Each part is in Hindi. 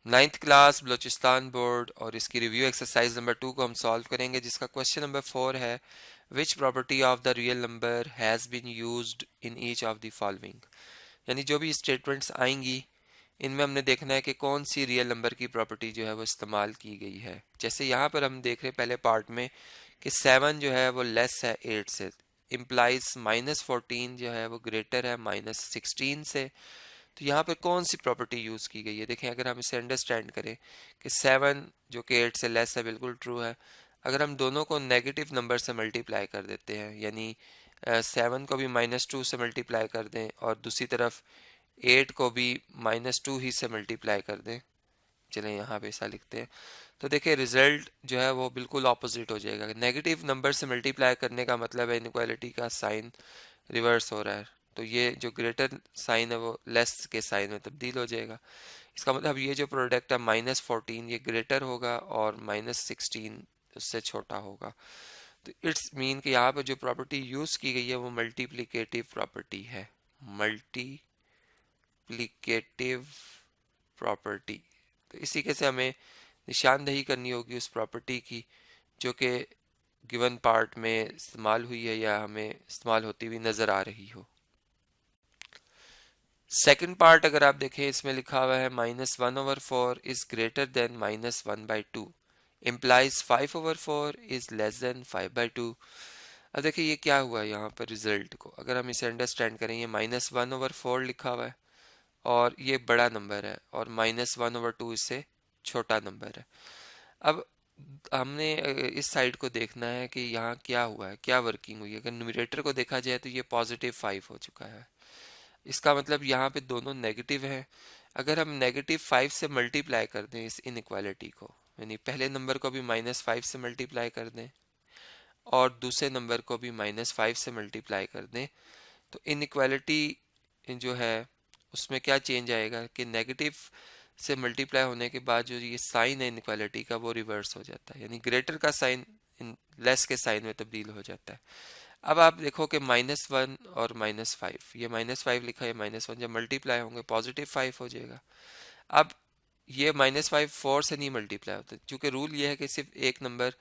9th क्लास बलोचिस्तान बोर्ड और इसकी रिव्यू एक्सरसाइज नंबर 2 को हम सॉल्व करेंगे, जिसका क्वेश्चन नंबर 4 है which property of the real number has been used in each of the following. यानी जो भी स्टेटमेंट्स आएंगी इनमें हमने देखना है कि कौन सी रियल नंबर की प्रॉपर्टी जो है वो इस्तेमाल की गई है। जैसे यहाँ पर हम देख रहे हैं पहले पार्ट में कि 7 जो है वो लेस है 8 से, इम्प्लाइज -14 जो है वो ग्रेटर है -16 से। तो यहाँ पर कौन सी प्रॉपर्टी यूज़ की गई है, देखें अगर हम इसे अंडरस्टैंड करें कि 7 जो कि 8 से लेस है बिल्कुल ट्रू है। अगर हम दोनों को नेगेटिव नंबर से मल्टीप्लाई कर देते हैं, यानी 7 को भी -2 से मल्टीप्लाई कर दें और दूसरी तरफ 8 को भी -2 ही से मल्टीप्लाई कर दें, चलें यहाँ पे ऐसा लिखते हैं, तो देखिए रिजल्ट जो है वो बिल्कुल ऑपोजिट हो जाएगा। नेगेटिव नंबर से मल्टीप्लाई करने का मतलब है इनइक्वालिटी का साइन रिवर्स हो रहा है, तो ये जो ग्रेटर साइन है वो लेस के साइन में तब्दील हो जाएगा। इसका मतलब ये जो प्रोडक्ट है -14 ये ग्रेटर होगा और -16 उससे छोटा होगा। तो इट्स मीन कि यहाँ पर जो प्रॉपर्टी यूज़ की गई है वो मल्टीप्लिकेटिव प्रॉपर्टी है, मल्टीप्लिकेटिव प्रॉपर्टी। तो इसी के से हमें निशानदही करनी होगी उस प्रॉपर्टी की जो कि गिवन पार्ट में इस्तेमाल हुई है या हमें इस्तेमाल होती हुई नज़र आ रही हो। सेकंड पार्ट अगर आप देखें इसमें लिखा हुआ है -1/4 is greater than -1/2 implies 5/4 is less than 5/2। अब देखिए ये क्या हुआ यहाँ पर रिजल्ट को अगर हम इसे अंडरस्टैंड करें, ये -1/4 लिखा हुआ है और ये बड़ा नंबर है और -1/2 इससे छोटा नंबर है। अब हमने इस साइड को देखना है कि यहाँ क्या हुआ है, क्या वर्किंग हुई है। अगर न्यूमरेटर को देखा जाए तो ये +5 हो चुका है, इसका मतलब यहाँ पे दोनों नेगेटिव हैं। अगर हम -5 से मल्टीप्लाई कर दें इस इनइक्वालिटी को, यानी पहले नंबर को भी -5 से मल्टीप्लाई कर दें और दूसरे नंबर को भी -5 से मल्टीप्लाई कर दें, तो इनइक्वालिटी जो है उसमें क्या चेंज आएगा कि नेगेटिव से मल्टीप्लाई होने के बाद जो ये साइन है इनइक्वालिटी का वो रिवर्स हो जाता है, यानी ग्रेटर का साइन लेस के साइन में तब्दील हो जाता है। अब आप देखो कि -1 और -5, ये -5 लिखा है, -1 जब मल्टीप्लाई होंगे +5 हो जाएगा। अब ये -5 4 से नहीं मल्टीप्लाई होता, क्योंकि रूल ये है कि सिर्फ एक नंबर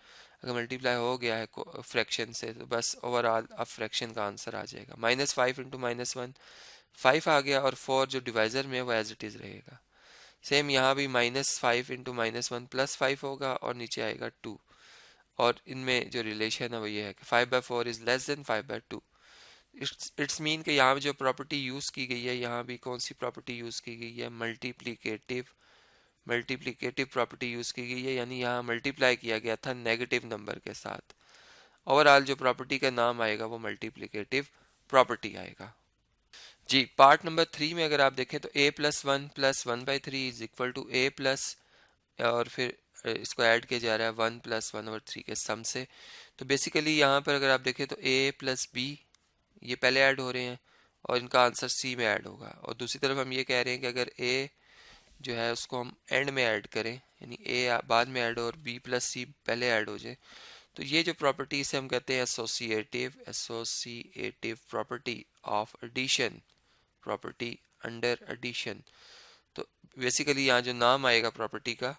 अगर मल्टीप्लाई हो गया है फ्रैक्शन से तो बस ओवरऑल अब फ्रैक्शन का आंसर आ जाएगा। -5 इंटू -1 5 आ गया और 4 जो डिवाइजर में है वो एज इट इज़ रहेगा। सेम यहाँ भी -5 इंटू -1 +5 होगा और नीचे आएगा 2, और इनमें जो रिलेशन है वो ये है कि 5/4 is less than 5/2। It's mean कि यहाँ जो प्रॉपर्टी यूज़ की गई है, यहाँ भी कौन सी प्रॉपर्टी यूज़ की गई है, मल्टीप्लिकेटिव प्रॉपर्टी यूज़ की गई है, यानी यहाँ मल्टीप्लाई किया गया था नेगेटिव नंबर के साथ। ओवरऑल जो प्रॉपर्टी का नाम आएगा वो मल्टीप्लिकेटिव प्रॉपर्टी आएगा। जी, पार्ट नंबर 3 में अगर आप देखें तो a+1 + 1/3 is equal to a plus, और फिर इसको ऐड किया जा रहा है 1 + 1/3 के सम से। तो बेसिकली यहाँ पर अगर आप देखें तो a + b ये पहले ऐड हो रहे हैं और इनका आंसर c में ऐड होगा, और दूसरी तरफ हम ये कह रहे हैं कि अगर a जो है उसको हम एंड में ऐड करें, यानी a बाद में ऐड हो और b + c पहले ऐड हो जाए, तो ये जो प्रॉपर्टी इसे हम कहते हैं associative property of addition, property under addition. तो बेसिकली यहाँ जो नाम आएगा प्रॉपर्टी का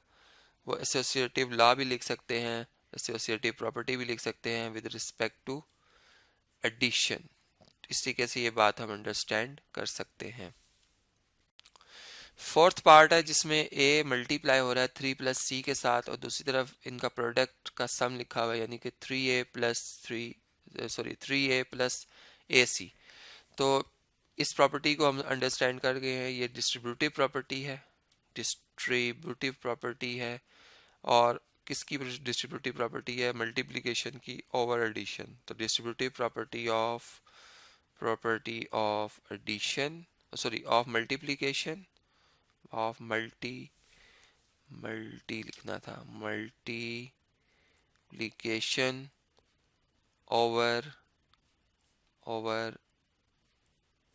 वो एसोसिएटिव लॉ भी लिख सकते हैं, एसोसिएटिव प्रॉपर्टी भी लिख सकते हैं विद रिस्पेक्ट टू एडिशन। इस तरीके से ये बात हम अंडरस्टैंड कर सकते हैं। फोर्थ पार्ट है जिसमें a मल्टीप्लाई हो रहा है 3 + c के साथ और दूसरी तरफ इनका प्रोडक्ट का सम लिखा हुआ है, यानी कि 3a + ac। तो इस प्रॉपर्टी को हम अंडरस्टैंड कर गए हैं, ये डिस्ट्रीब्यूटिव प्रॉपर्टी है, डिस्ट्रीब्यूटिव प्रॉपर्टी है। और किसकी डिस्ट्रीब्यूटिव प्रॉपर्टी है, मल्टीप्लिकेशन की ओवर एडिशन। तो distributive property of addition, sorry of multiplication, of multi लिखना था, मल्टीप्लिकेशन ओवर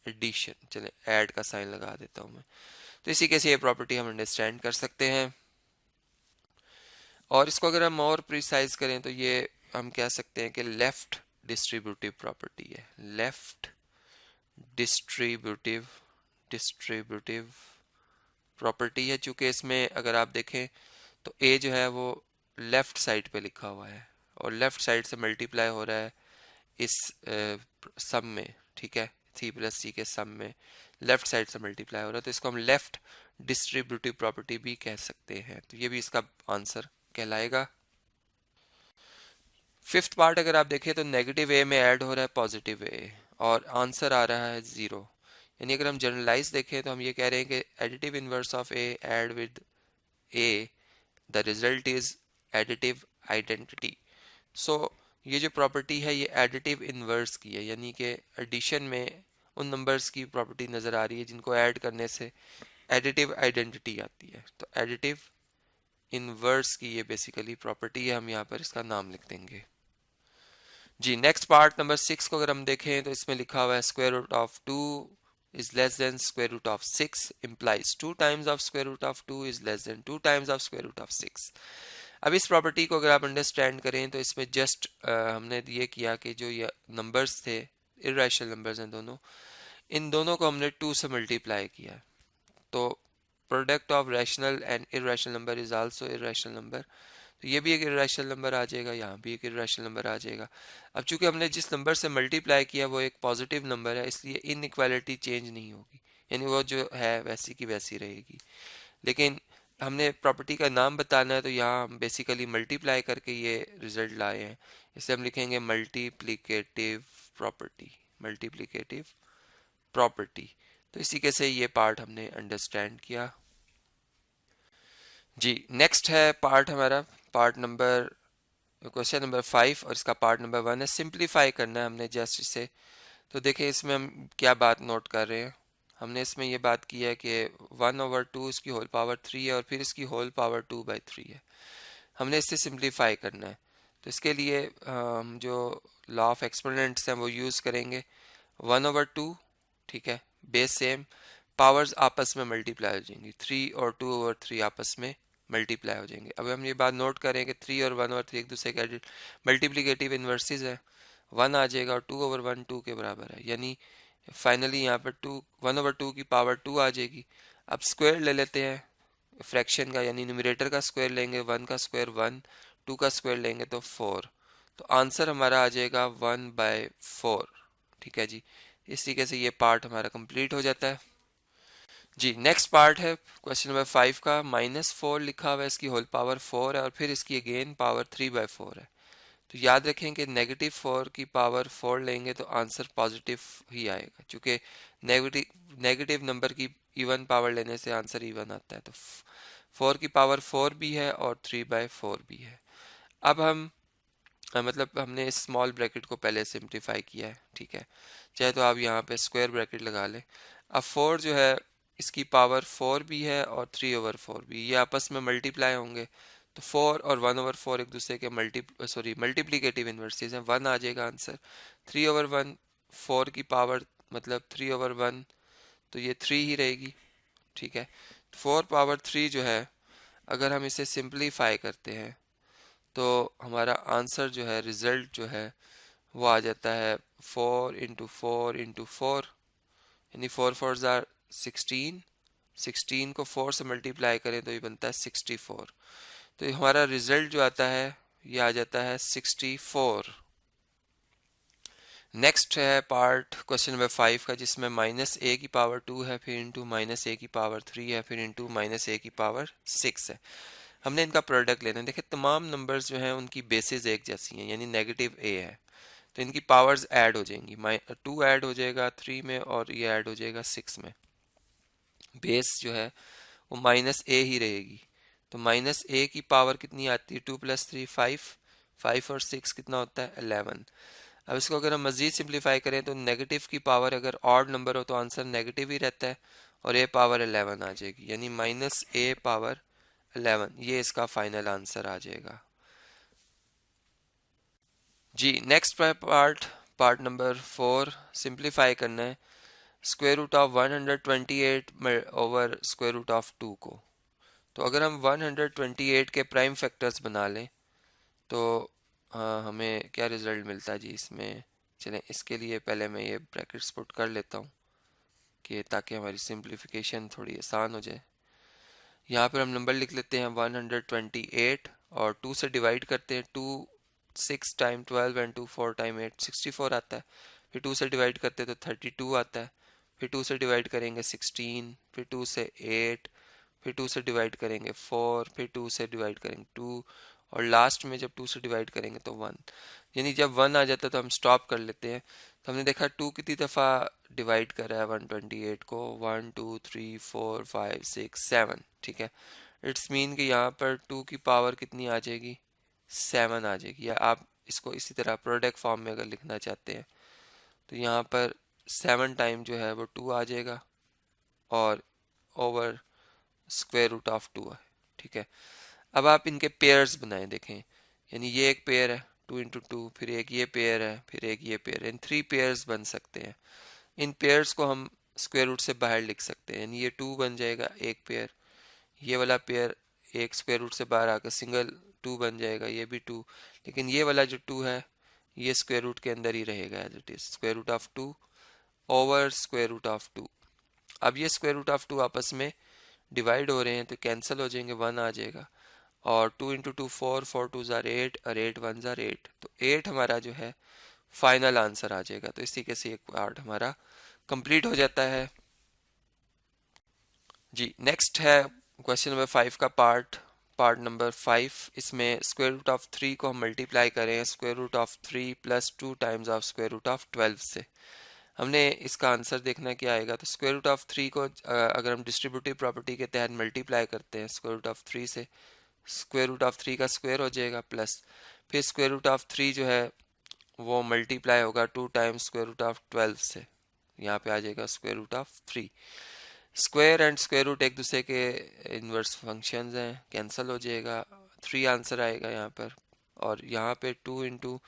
एडिशन। चले ऐड का साइन लगा देता हूं मैं। तो इसी के से ये प्रॉपर्टी हम अंडरस्टैंड कर सकते हैं, और इसको अगर हम और प्रिसाइज करें तो ये हम कह सकते हैं कि लेफ्ट डिस्ट्रीब्यूटिव प्रॉपर्टी है, लेफ्ट डिस्ट्रीब्यूटिव प्रॉपर्टी है, चूँकि इसमें अगर आप देखें तो ए जो है वो लेफ़्ट साइड पे लिखा हुआ है और लेफ़्ट साइड से मल्टीप्लाई हो रहा है इस सम में, ठीक है, सी प्लस सी के सम में लेफ़्ट साइड से मल्टीप्लाई हो रहा है, तो इसको हम लेफ़्ट डिस्ट्रीब्यूटिव प्रॉपर्टी भी कह सकते हैं, तो ये भी इसका आंसर कहलाएगा। फिफ्थ पार्ट अगर आप देखें तो नेगेटिव ए में ऐड हो रहा है पॉजिटिव ए और आंसर आ रहा है 0, यानी अगर हम जनरलाइज देखें तो हम ये कह रहे हैं कि additive inverse of A add with A, the result is additive identity. So ये जो प्रॉपर्टी है ये एडिटिव इनवर्स की है, यानी कि एडिशन में उन नंबर्स की प्रॉपर्टी नज़र आ रही है जिनको ऐड करने से एडिटिव आइडेंटिटी आती है, तो एडिटिव इनवर्स की ये बेसिकली प्रॉपर्टी है, हम यहाँ पर इसका नाम लिख देंगे जी। नेक्स्ट पार्ट नंबर 6 को अगर हम देखें तो इसमें लिखा हुआ है square root of 2 is less than square root of 6 implies 2 times of square root of 2 is less than 2 times of square root of 6। अब इस प्रॉपर्टी को अगर आप अंडरस्टैंड करें तो इसमें जस्ट हमने ये किया कि जो ये नंबर्स थे इर्रेशनल नंबर्स हैं दोनों, इन दोनों को हमने 2 से मल्टीप्लाई किया, तो product of rational and irrational number is also irrational number, तो ये भी एक इर्रेशनल नंबर आ जाएगा, यहाँ भी एक इर्रेशनल नंबर आ जाएगा। अब चूंकि हमने जिस नंबर से मल्टीप्लाई किया वो एक पॉजिटिव नंबर है, इसलिए इनइक्वालिटी चेंज नहीं होगी, यानी वो जो है वैसी की वैसी रहेगी। लेकिन हमने प्रॉपर्टी का नाम बताना है तो यहाँ हम बेसिकली मल्टीप्लाई करके ये रिजल्ट लाए हैं, इसे हम लिखेंगे मल्टीप्लिकेटिव प्रॉपर्टी, मल्टीप्लिकेटिव प्रॉपर्टी। तो इसी के से ये पार्ट हमने अंडरस्टैंड किया जी। नेक्स्ट है पार्ट हमारा पार्ट नंबर क्वेश्चन नंबर 5 और इसका पार्ट नंबर 1 है सिंप्लीफाई करना है हमने जस्ट इसे। तो देखिए इसमें हम क्या बात नोट कर रहे हैं, हमने इसमें ये बात की है कि 1/2 इसकी होल पावर 3 है और फिर इसकी होल पावर 2/3 है, हमने इससे सिंप्लीफाई करना है। तो इसके लिए हम जो लॉ ऑफ एक्सपोनेंट्स हैं वो यूज़ करेंगे 1/2, ठीक है, बेस सेम, पावर्स आपस में मल्टीप्लाई हो जाएंगी, 3 और 2/3 आपस में मल्टीप्लाई हो जाएंगे। अब हम ये बात नोट करें कि 3 और 1/3 एक दूसरे के मल्टीप्लिकेटिव इन्वर्सेस है, 1 आ जाएगा और 2/1 2 के बराबर है, यानी फाइनली यहाँ पर 1/2 की पावर 2 आ जाएगी। अब स्क्वायर ले लेते हैं फ्रैक्शन का, यानी न्यूमरेटर का स्क्वायर लेंगे 1 का स्क्वायर 1, 2 का स्क्वायर लेंगे तो 4, तो आंसर हमारा आ जाएगा 1/4, ठीक है जी। इस तरीके से ये पार्ट हमारा कंप्लीट हो जाता है जी। नेक्स्ट पार्ट है क्वेश्चन नंबर 5 का, -4 लिखा हुआ है, इसकी होल पावर 4 है और फिर इसकी अगेन पावर 3/4 है। तो याद रखें कि -4 की पावर 4 लेंगे तो आंसर पॉजिटिव ही आएगा, क्योंकि नेगेटिव नंबर की इवन पावर लेने से आंसर इवन आता है, तो 4 की पावर 4 भी है और 3/4 भी है। अब हम मतलब हमने इस स्मॉल ब्रैकेट को पहले सिंप्लीफाई किया है, ठीक है, चाहे तो आप यहाँ पे स्क्वायर ब्रैकेट लगा लें। अब 4 जो है इसकी पावर 4 भी है और 3/4 भी, ये आपस में मल्टीप्लाई होंगे, तो 4 और 1/4 एक दूसरे के मल्टीप्लिकेटिव इन्वर्सेस हैं, 1 आ जाएगा आंसर। 3/1 4 की पावर मतलब 3/1, तो ये 3 ही रहेगी, ठीक है। 4/3 जो है अगर हम इसे सिंप्लीफाई करते हैं तो हमारा आंसर जो है रिजल्ट जो है वो आ जाता है 4 इंटू 4 इंटू 4, यानी 4 4 ज़ार 16, 16 को 4 से मल्टीप्लाई करें तो ये बनता है 64, तो ये हमारा रिजल्ट जो आता है ये आ जाता है 64। नेक्स्ट है पार्ट क्वेश्चन नंबर 5 का, जिसमें -a की पावर 2 है, फिर इंटू -a की पावर 3 है, फिर इंटू -a की पावर 6 है। हमने इनका प्रोडक्ट लेना है। देखिए तमाम नंबर्स जो हैं उनकी बेसिस एक जैसी हैं, यानी नेगेटिव a है, तो इनकी पावर्स ऐड हो जाएंगी, 2 ऐड हो जाएगा 3 में और ये ऐड हो जाएगा 6 में, बेस जो है वो -a ही रहेगी। तो -a की पावर कितनी आती है, 2 + 3 5, 5 और 6 कितना होता है 11। अब इसको अगर हम मज़ीद सिंप्लीफाई करें तो नेगेटिव की पावर अगर ऑड नंबर हो तो आंसर नेगेटिव ही रहता है और a पावर 11 आ जाएगी, यानी -a पावर 11, ये इसका फाइनल आंसर आ जाएगा जी। नेक्स्ट पार्ट नंबर 4 सिंप्लीफाई करना है square root of 128 over square root of 2 को। तो अगर हम 128 के प्राइम फैक्टर्स बना लें तो हमें क्या रिजल्ट मिलता है जी इसमें। चलें इसके लिए पहले मैं ये ब्रैकेट्स पुट कर लेता हूँ कि ताकि हमारी सिंप्लीफिकेशन थोड़ी आसान हो जाए। यहाँ पर हम नंबर लिख लेते हैं 128 और 2 से डिवाइड करते हैं। 2 6 टाइम 12 एंड 2 4 टाइम 8 64 आता है। फिर 2 से डिवाइड करते हैं तो 32 आता है। फिर 2 से डिवाइड करेंगे 16, फिर 2 से 8, फिर 2 से डिवाइड करेंगे 4, फिर 2 से डिवाइड करेंगे 2 और लास्ट में जब 2 से डिवाइड करेंगे तो 1। यानी जब 1 आ जाता है तो हम स्टॉप कर लेते हैं। तो हमने देखा 2 कितनी दफ़ा डिवाइड कर रहा है 128 को, 1 2 3 4 5 6 7, ठीक है। इट्स मीन कि यहाँ पर 2 की पावर कितनी आ जाएगी, 7 आ जाएगी। या आप इसको इसी तरह प्रोडक्ट फॉर्म में अगर लिखना चाहते हैं तो यहाँ पर 7 टाइम जो है वो 2 आ जाएगा और ओवर स्क्वायर रूट ऑफ 2 है, ठीक है। अब आप इनके पेयर्स बनाएं, देखें, यानी ये एक पेयर है 2 इंटू 2, फिर एक ये पेयर है, फिर एक ये पेयर है। इन 3 पेयर्स बन सकते हैं। इन पेयर्स को हम स्क्वायर रूट से बाहर लिख सकते हैं, यानी ये 2 बन जाएगा एक पेयर, ये वाला पेयर एक स्क्वायर रूट से बाहर आकर सिंगल 2 बन जाएगा, ये भी 2। लेकिन ये वाला जो 2 है ये स्क्वायर रूट के अंदर ही रहेगा as it is, square root of 2 over square root of 2। अब ये स्क्वायर रूट ऑफ 2 आपस में डिवाइड हो रहे हैं तो कैंसिल हो जाएंगे, 1 आ जाएगा। और 2 इंटू 2 4, 4 2 ज़ार 8 और 8 1 ज़ार 8, तो 8 हमारा जो है फाइनल आंसर आ जाएगा। तो इस तरीके से एक पार्ट हमारा कंप्लीट हो जाता है। जी, नेक्स्ट है क्वेश्चन नंबर 5 का पार्ट नंबर 5। इसमें स्क्वायर रूट ऑफ 3 को हम मल्टीप्लाई करें square root of 3 plus 2 times of square root of 12 से। हमने इसका आंसर देखना क्या आएगा। तो स्क्वायर रूट ऑफ 3 को अगर हम डिस्ट्रीब्यूटिव प्रॉपर्टी के तहत मल्टीप्लाई करते हैं स्क्वायर रूट ऑफ 3 से, स्क्वायर रूट ऑफ 3 का स्क्वायर हो जाएगा प्लस फिर स्क्वायर रूट ऑफ 3 जो है वो मल्टीप्लाई होगा 2 टाइम्स स्क्वायर रूट ऑफ 12 से। यहाँ पे आ जाएगा square root of 3। Square and square root एक दूसरे के इनवर्स फंक्शंस हैं, कैंसिल हो जाएगा, 3 आंसर आएगा यहाँ पर। और यहाँ पे 2 इंटू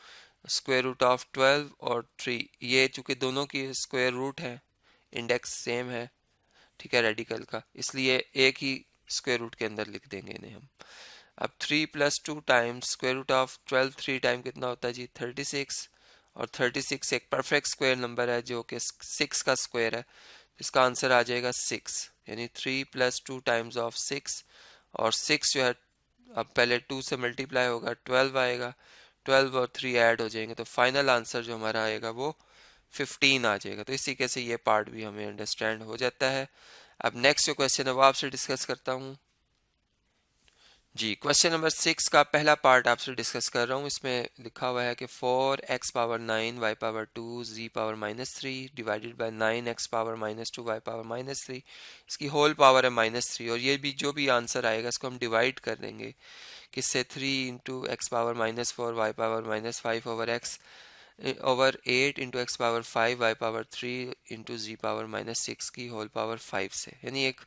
स्क्वायर रूट ऑफ 12 और 3, ये चूंकि दोनों की स्क्वायर रूट है, इंडेक्स सेम है, ठीक है, रेडिकल का, इसलिए एक ही स्क्वायर रूट के अंदर लिख देंगे इन्हें हम। अब 3 plus 2 times square root of 12, 3 time कितना होता है जी 36, और 36 एक परफेक्ट स्क्वायर नंबर है जो कि 6 का स्क्वायर है। इसका आंसर आ जाएगा 6, यानी 3 प्लस 2 टाइम्स ऑफ 6, और 6 जो है अब पहले 2 से मल्टीप्लाई होगा 12 आएगा, 12 और 3 ऐड हो जाएंगे तो फाइनल आंसर जो हमारा आएगा वो 15 आ जाएगा। तो इसी कैसे ये पार्ट भी हमें अंडरस्टैंड हो जाता है। अब नेक्स्ट जो क्वेश्चन है वो आपसे डिस्कस करता हूँ। जी, क्वेश्चन नंबर 6 का पहला पार्ट आपसे डिस्कस कर रहा हूँ। इसमें लिखा हुआ है कि 4x power 9 y power 2 z power -3 divided by 9x power -2 y power -3, इसकी होल पावर है -3। और ये भी जो भी आंसर आएगा इसको हम डिवाइड कर देंगे किससे, 3 into X power -4 y power -5 over 8 into X power 5 y power 3 into Z power -6 की होल पावर 5 से। यानी एक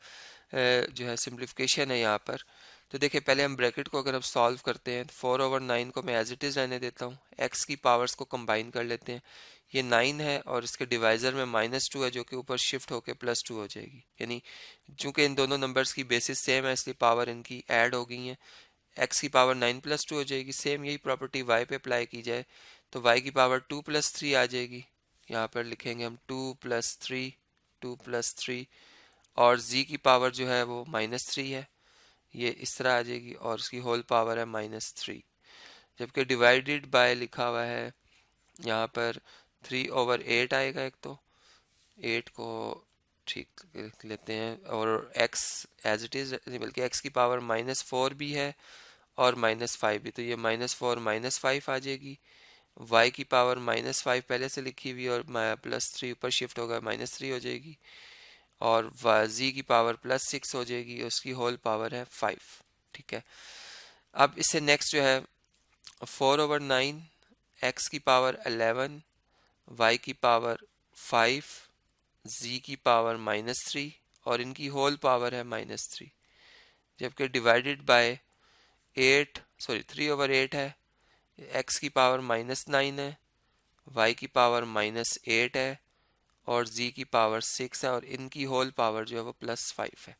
जो है सिंप्लीफिकेशन है यहाँ पर। तो देखिए पहले हम ब्रैकेट को अगर हम सॉल्व करते हैं तो 4/9 को मैं एज इट इज़ रहने देता हूँ, एक्स की पावर्स को कंबाइन कर लेते हैं। ये 9 है और इसके डिवाइज़र में -2 है जो कि ऊपर शिफ्ट होकर +2 हो जाएगी। यानी चूंकि इन दोनों नंबर्स की बेसिस सेम है इसलिए पावर इनकी ऐड हो गई है, एक्स की पावर 9 + 2 हो जाएगी। सेम यही प्रॉपर्टी वाई पे अप्लाई की जाए तो वाई की पावर 2 + 3 आ जाएगी। यहाँ पर लिखेंगे हम 2 + 3, 2 + 3, और z की पावर जो है वो -3 है, ये इस तरह आ जाएगी, और उसकी होल पावर है -3। जबकि डिवाइडेड बाय लिखा हुआ है यहाँ पर 3/8 आएगा। एक तो 8 को ठीक लिख लेते हैं, और x एज इट इज़, बल्कि x की पावर -4 भी है और -5 भी, तो ये -4 -5 आ जाएगी। y की पावर -5 पहले से लिखी हुई और +3 ऊपर शिफ्ट होगा -3 हो जाएगी, और z की पावर +6 हो जाएगी, उसकी होल पावर है 5, ठीक है। अब इससे नेक्स्ट जो है 4/9, x की पावर 11, y की पावर 5, z की पावर -3 और इनकी होल पावर है -3। जबकि डिवाइडेड बाय 3/8 है, x की पावर -9 है, y की पावर -8 है और z की पावर 6 है, और इनकी होल पावर जो है वो +5 है।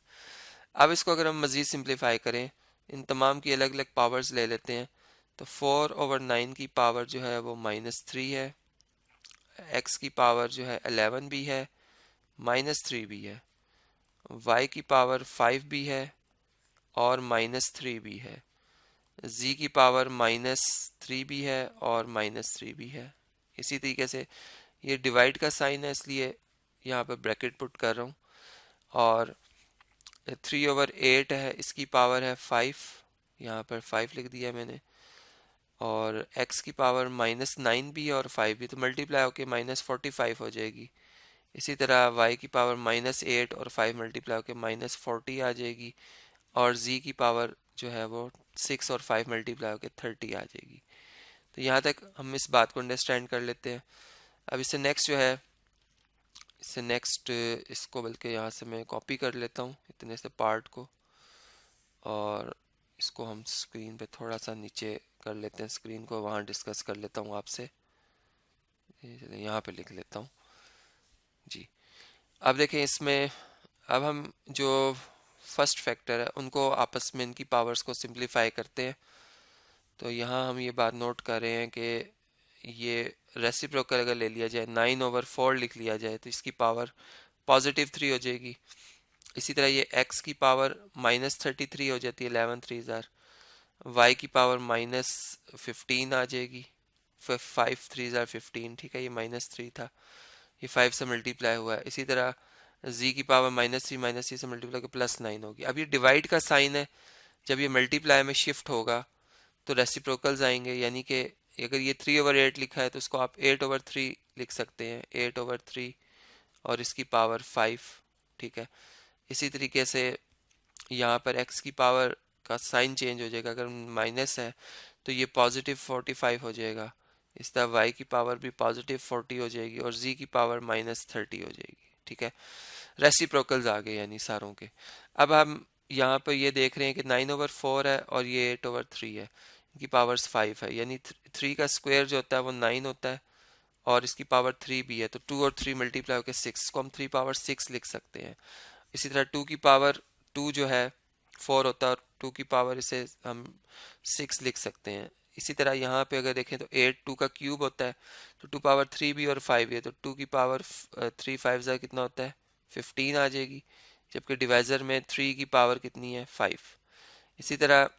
अब इसको अगर हम मज़ीद सिंप्लीफाई करें, इन तमाम की अलग अलग पावर्स ले लेते हैं, तो 4/9 की पावर जो है वो -3 है, x की पावर जो है 11 भी है, -3 भी है, y की पावर 5 भी है, और -3 भी है, z की पावर -3 भी है और -3 भी है। इसी तरीके से ये डिवाइड का साइन है इसलिए यहाँ पर ब्रैकेट पुट कर रहा हूँ, और 3/8 है, इसकी पावर है 5, यहाँ पर 5 लिख दिया मैंने, और x की पावर -9 भी है और 5 भी, तो मल्टीप्लाई होके -45 हो जाएगी। इसी तरह y की पावर -8 और 5 मल्टीप्लाई होके -40 आ जाएगी, और z की पावर जो है वो 6 और 5 मल्टीप्लाई होके 30 आ जाएगी। तो यहाँ तक हम इस बात को अंडरस्टैंड कर लेते हैं। अब इससे नेक्स्ट जो है, इससे नेक्स्ट इसको बल्कि यहाँ से मैं कॉपी कर लेता हूँ इतने से पार्ट को, और इसको हम स्क्रीन पे थोड़ा सा नीचे कर लेते हैं, स्क्रीन को वहाँ डिस्कस कर लेता हूँ आपसे। यहाँ पे लिख लेता हूँ जी। अब देखें इसमें, अब हम जो फर्स्ट फैक्टर है उनको आपस में इनकी पावर्स को सिंप्लीफाई करते हैं। तो यहाँ हम ये बात नोट कर रहे हैं कि ये रेसिप्रोकल अगर ले लिया जाए, 9/4 लिख लिया जाए तो इसकी पावर +3 हो जाएगी। इसी तरह ये x की पावर -33 हो जाती है, 11 3 y की पावर -15 आ जाएगी, 5 3 15, ठीक है, ये -3 था, ये 5 से मल्टीप्लाई हुआ है। इसी तरह z की पावर -3 से मल्टीप्लाई कर +9 होगी। अब ये डिवाइड का साइन है, जब ये मल्टीप्लाई में शिफ्ट होगा तो रेसिप्रोकल्स आएंगे, यानी कि अगर ये 3/8 लिखा है तो उसको आप 8/3 लिख सकते हैं, 8/3 और इसकी पावर 5, ठीक है। इसी तरीके से यहाँ पर x की पावर का साइन चेंज हो जाएगा, अगर माइनस है तो ये +45 हो जाएगा। इस तरह y की पावर भी +40 हो जाएगी और z की पावर -30 हो जाएगी, ठीक है। रेसिप्रोकल्स आ गए यानी सारों के। अब हम यहाँ पर ये देख रहे हैं कि 9/4 है और ये 8/3 है, इनकी पावर्स 5 है, यानी 3 का स्क्वायर जो होता है वो 9 होता है, और इसकी पावर 3 भी है, तो 2 और 3 मल्टीप्लाई होकर 6 को हम 3/6 लिख सकते हैं। इसी तरह 2 की पावर 2 जो है 4 होता है, और 2 की पावर इसे हम 6 लिख सकते हैं। इसी तरह यहाँ पे अगर देखें तो 8 2 का क्यूब होता है, तो 2 पावर 3 भी और 5 भी है, तो 2 की पावर 3 5 ज़ा कितना होता है, 15 आ जाएगी, जबकि डिवाइज़र में 3 की पावर कितनी है, 5। इसी तरह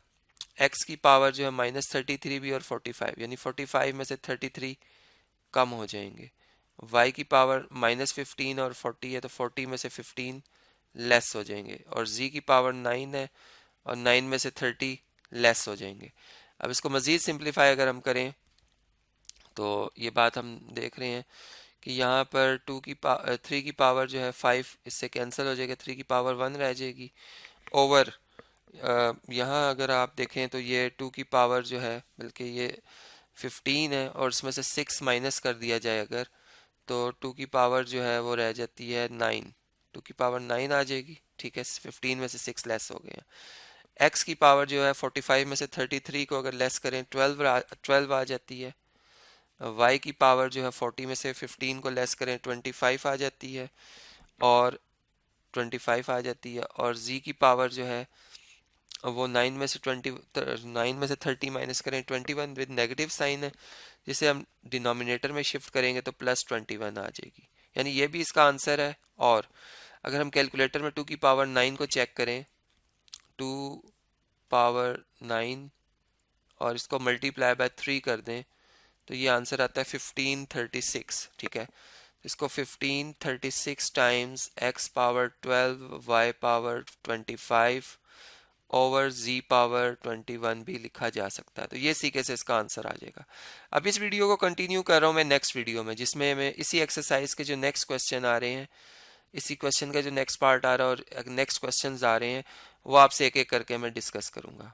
x की पावर जो है -33 भी और 45, यानी 45 में से 33 कम हो जाएंगे। y की पावर -15 और 40 है, तो 40 में से 15 लेस हो जाएंगे, और z की पावर 9 है और 9 में से 30 लेस हो जाएंगे। अब इसको मज़ीद सिंप्लीफाई अगर हम करें तो ये बात हम देख रहे हैं कि यहाँ पर 3 की पावर जो है 5 इससे कैंसिल हो जाएगा, 3 की पावर 1 रह जाएगी, ओवर यहाँ अगर आप देखें तो ये 2 की पावर जो है, बल्कि ये 15 है और इसमें से 6 माइनस कर दिया जाए अगर, तो 2 की पावर जो है वो रह जाती है 9, 2 की पावर 9 आ जाएगी, ठीक है, 15 में से 6 लेस हो गए हैं। x की पावर जो है 45 में से 33 को अगर लेस करें 12 आ जाती है। y की पावर जो है 40 में से 15 को लेस करें 25 आ जाती है, और 25 आ जाती है, और z की पावर जो है वो 9 में से 30 माइनस करें 21 विद नेगेटिव साइन है, जिसे हम डिनोमिनेटर में शिफ्ट करेंगे तो +21 आ जाएगी, यानी ये भी इसका आंसर है। और अगर हम कैलकुलेटर में 2 की पावर 9 को चेक करें, 2 पावर 9 और इसको मल्टीप्लाई बाय 3 कर दें तो ये आंसर आता है 1536, ठीक है। इसको 1536 times x power 12 y power 25 over z power 21 भी लिखा जा सकता है। तो ये सीखे से इसका आंसर आ जाएगा। अब इस वीडियो को कंटिन्यू कर रहा हूँ मैं नेक्स्ट वीडियो में, जिसमें मैं इसी एक्सरसाइज के जो नेक्स्ट क्वेश्चन आ रहे हैं, इसी क्वेश्चन का जो नेक्स्ट पार्ट आ रहा है और नेक्स्ट क्वेश्चंस आ रहे हैं, वो आपसे एक एक करके मैं डिस्कस करूँगा।